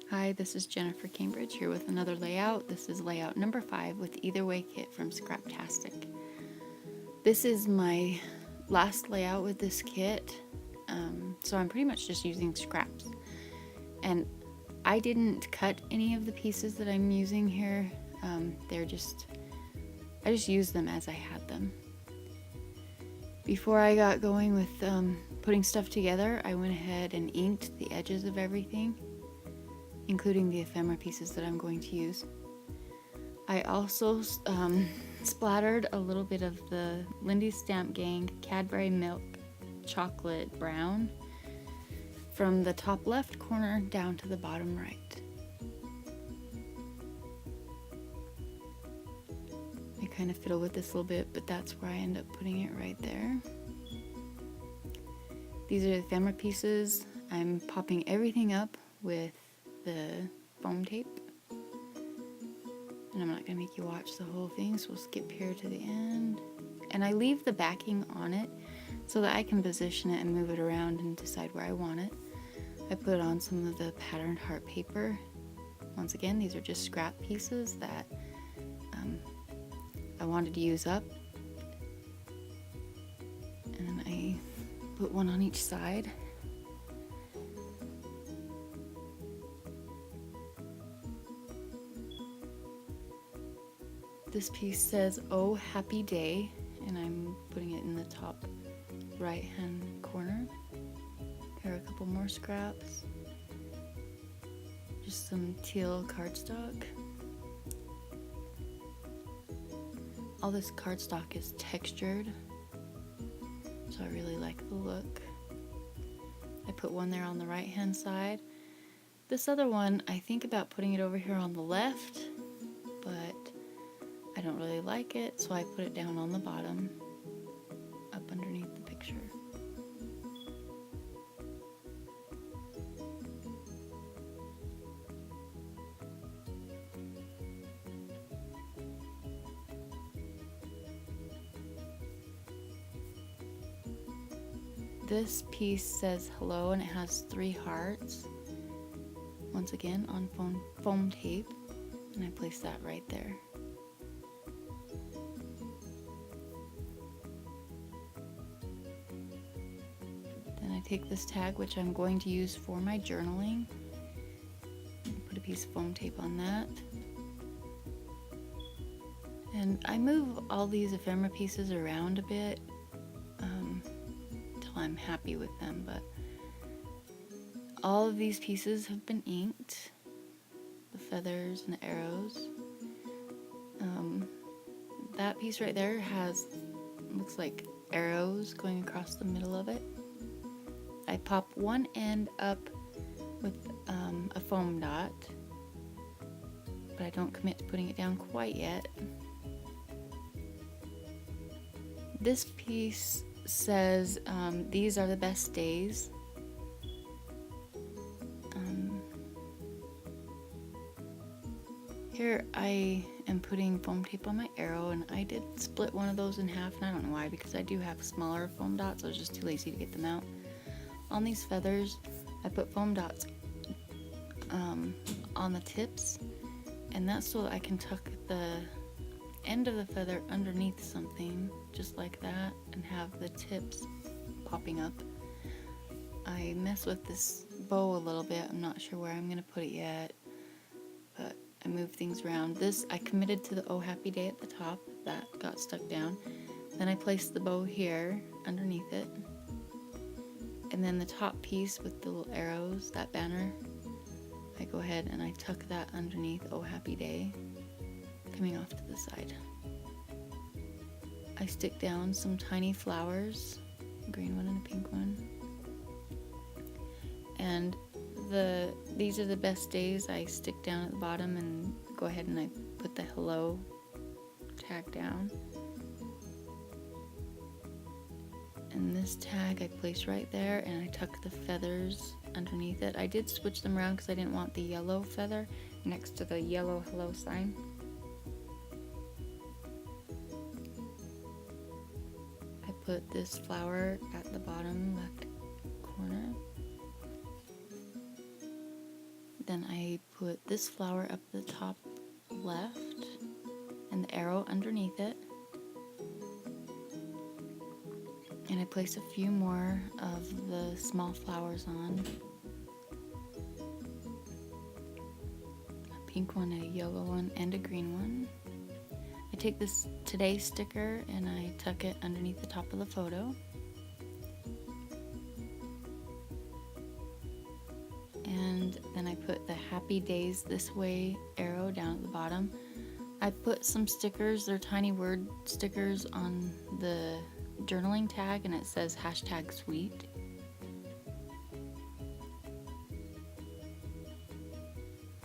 Hi, this is Jennifer Cambridge here with another layout. This is layout number 5 with Either Way Kit from Scraptastic. This is my last layout with this kit, so I'm pretty much just using scraps. And I didn't cut any of the pieces that I'm using here. I just used them as I had them. Before I got going with putting stuff together, I went ahead and inked the edges of everything, including the ephemera pieces that I'm going to use. I also splattered a little bit of the Lindy's Stamp Gang Cadbury Milk Chocolate Brown from the top left corner down to the bottom right. I kind of fiddle with this a little bit, but that's where I end up putting it right there. These are the ephemera pieces. I'm popping everything up with the foam tape. And I'm not going to make you watch the whole thing, so we'll skip here to the end. And I leave the backing on it so that I can position it and move it around and decide where I want it. I put on some of the patterned heart paper. Once again, these are just scrap pieces that I wanted to use up. And I put one on each side. This piece says, "Oh, happy day," and I'm putting it in the top right hand corner. Here are a couple more scraps. Just some teal cardstock. All this cardstock is textured, so I really like the look. I put one there on the right hand side. This other one, I think about putting it over here on the left, but I don't really like it, so I put it down on the bottom, up underneath the picture. This piece says hello and it has 3 hearts. Once again on foam tape, and I place that right there. Then I take this tag, which I'm going to use for my journaling, and put a piece of foam tape on that. And I move all these ephemera pieces around a bit until I'm happy with them, but all of these pieces have been inked, the feathers and the arrows. That piece right there looks like arrows going across the middle of it. I pop one end up with a foam dot, but I don't commit to putting it down quite yet. This piece says, "These are the best days." Here I am putting foam tape on my arrow, and I did split one of those in half, and I don't know why, because I do have smaller foam dots. I was just too lazy to get them out. On these feathers, I put foam dots on the tips, and that's so that I can tuck the end of the feather underneath something, just like that, and have the tips popping up. I mess with this bow a little bit. I'm not sure where I'm going to put it yet, but I move things around. This, I committed to the "Oh Happy Day" at the top. That got stuck down. Then I placed the bow here underneath it. And then the top piece with the little arrows, that banner, I go ahead and I tuck that underneath "Oh Happy Day," coming off to the side. I stick down some tiny flowers, a green one and a pink one. And these are the best days. I stick down at the bottom and go ahead and I put the hello tag down. And this tag I place right there, and I tuck the feathers underneath it. I did switch them around because I didn't want the yellow feather next to the yellow hello sign. I put this flower at the bottom left corner. Then I put this flower up the top left and the arrow underneath it. And I place a few more of the small flowers on. A pink one, a yellow one, and a green one. I take this Today sticker and I tuck it underneath the top of the photo. And then I put the Happy Days This Way arrow down at the bottom. I put some stickers, they're tiny word stickers on the journaling tag, and it says #sweet.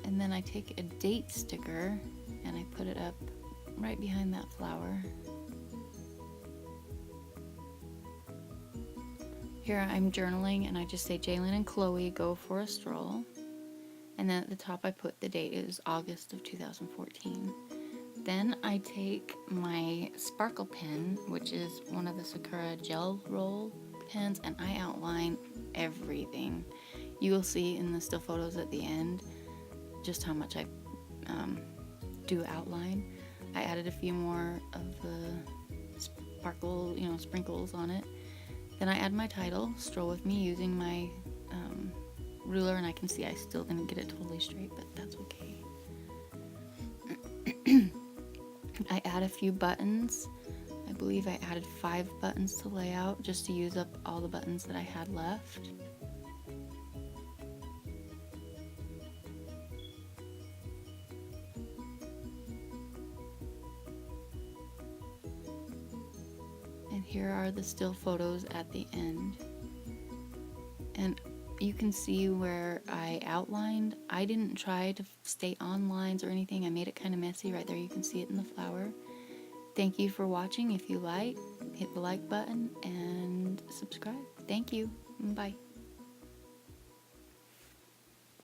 And then I take a date sticker and I put it up right behind that flower. Here I'm journaling and I just say Jaylin and Chloe go for a stroll. And then at the top I put the date, it was August of 2014. Then I take my sparkle pen, which is one of the Sakura gel roll pens, and I outline everything. You will see in the still photos at the end just how much I do outline. I added a few more of the sparkle, sprinkles on it. Then I add my title, Stroll With Me, using my ruler, and I can see I still didn't get it totally straight, but that's okay. I add a few buttons. I believe I added 5 buttons to layout just to use up all the buttons that I had left. And here are the still photos at the end. And you can see where I outlined. I didn't try to stay on lines or anything. I made it kind of messy right there. You can see it in the flower. Thank you for watching. If you like, hit the like button and subscribe. Thank you. Bye.